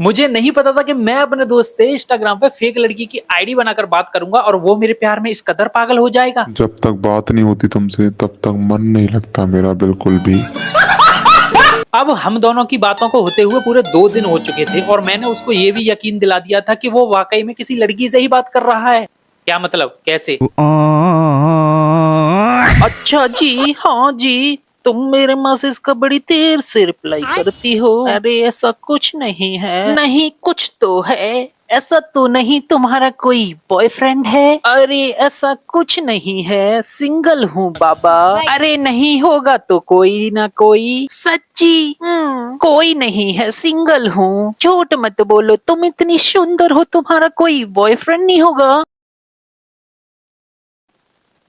मुझे नहीं पता था कि मैं अपने दोस्त से इंस्टाग्राम पे फेक लड़की की आईडी बनाकर बात करूंगा और वो मेरे प्यार में इस कदर पागल हो जाएगा। जब तक बात नहीं होती तुमसे तब तक मन नहीं लगता मेरा बिल्कुल भी। अब हम दोनों की बातों को होते हुए पूरे 2 दिन हो चुके थे और मैंने उसको ये भी यकीन दिला दिया था कि वो वाकई में किसी लड़की से ही बात कर रहा है। क्या मतलब, कैसे? अच्छा जी, हाँ जी, तुम मेरे मैसेज का बड़ी देर से रिप्लाई करती हो। अरे ऐसा कुछ नहीं है। नहीं कुछ तो है। ऐसा तो नहीं तुम्हारा कोई बॉयफ्रेंड है? अरे ऐसा कुछ नहीं है, सिंगल हूँ बाबा। अरे नहीं होगा तो कोई ना कोई। सच्ची? कोई नहीं है, सिंगल हूँ। झूठ मत बोलो, तुम इतनी सुंदर हो, तुम्हारा कोई बॉयफ्रेंड नहीं होगा?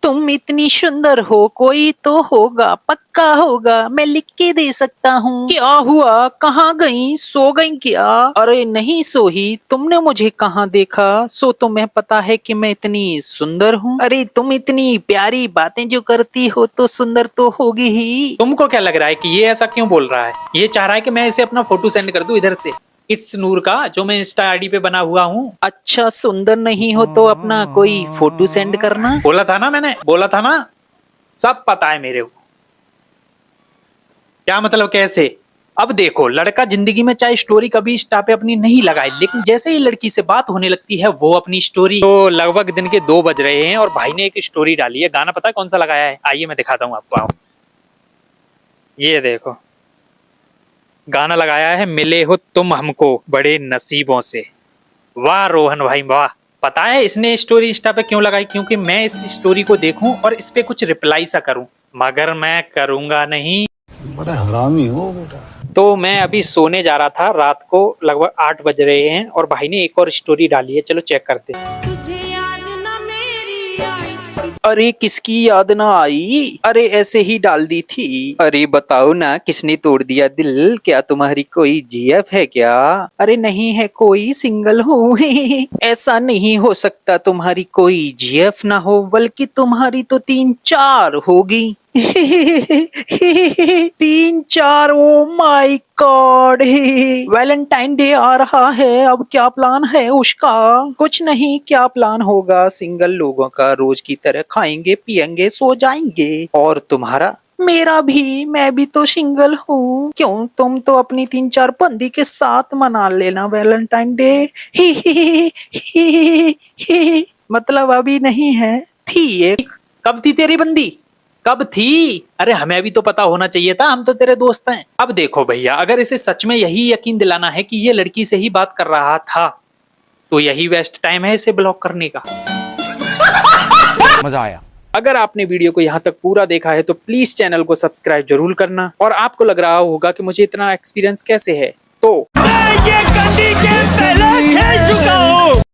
तुम इतनी सुंदर हो, कोई तो होगा, पक्का होगा, मैं लिख के दे सकता हूँ। क्या हुआ, कहाँ गई, सो गई क्या? अरे नहीं सोही, तुमने मुझे कहाँ देखा? सो तुम्हें पता है कि मैं इतनी सुंदर हूँ? अरे तुम इतनी प्यारी बातें जो करती हो तो सुंदर तो होगी ही। तुमको क्या लग रहा है कि ये ऐसा क्यों बोल रहा है? ये चाह रहा है कि मैं इसे अपना फोटो सेंड कर दूं इधर से, इट्स नूर का, जो मैं इंस्टा आईडी पे बना हुआ हूँ। अच्छा सुंदर नहीं हो तो अपना कोई फोटो सेंड करना। बोला था ना, मैंने बोला था ना, सब पता है मेरे को। क्या मतलब कैसे? अब देखो, लड़का जिंदगी में चाहे स्टोरी कभी इंस्टा पे अपनी नहीं लगाए, लेकिन जैसे ही लड़की से बात होने लगती है वो अपनी स्टोरी। तो लगभग दिन के 2 बज रहे हैं और भाई ने एक स्टोरी डाली है। गाना पता है कौन सा लगाया है? आइए मैं दिखाता हूँ आपको। आओ, ये देखो, गाना लगाया है, मिले हो तुम हमको बड़े नसीबों से। वाह रोहन भाई वाह। पता है इसने स्टोरी इंस्टा पे क्यों लगाई? क्योंकि मैं इस स्टोरी को देखूं और इस पे कुछ रिप्लाई सा करूं, मगर मैं करूंगा नहीं। बड़ा हरामी हो बेटा। तो मैं अभी सोने जा रहा था, रात को लगभग 8 बज रहे हैं और भाई ने एक और स्टोरी डाली है, चलो चेक करते हैं। अरे किसकी याद ना आई? अरे ऐसे ही डाल दी थी। अरे बताओ ना, किसने तोड़ दिया दिल? क्या तुम्हारी कोई जीएफ है क्या? अरे नहीं है कोई, सिंगल हूँ। ऐसा नहीं हो सकता, तुम्हारी कोई जीएफ ना हो, बल्कि तुम्हारी तो 3-4 होगी। 3-4, oh my God. Valentine day आ रहा है, अब क्या प्लान है उसका? कुछ नहीं, क्या प्लान होगा? सिंगल लोगों का रोज की तरह खाएंगे पिएंगे सो जाएंगे। और तुम्हारा? मेरा भी, मैं भी तो सिंगल हूँ। क्यों, तुम तो अपनी 3-4 बंदी के साथ मना लेना वैलेंटाइन डे। मतलब अभी नहीं है, थी एक। कब थी तेरी बंदी? कब थी? अरे हमें भी तो पता होना चाहिए था, हम तो तेरे दोस्त हैं। अब देखो भैया, अगर इसे सच में यही यकीन दिलाना है कि ये लड़की से ही बात कर रहा था, तो यही बेस्ट टाइम है इसे ब्लॉक करने का। मजा आया। अगर आपने वीडियो को यहाँ तक पूरा देखा है तो प्लीज चैनल को सब्सक्राइब जरूर करना। और आपको लग रहा होगा कि मुझे इतना एक्सपीरियंस कैसे है, तो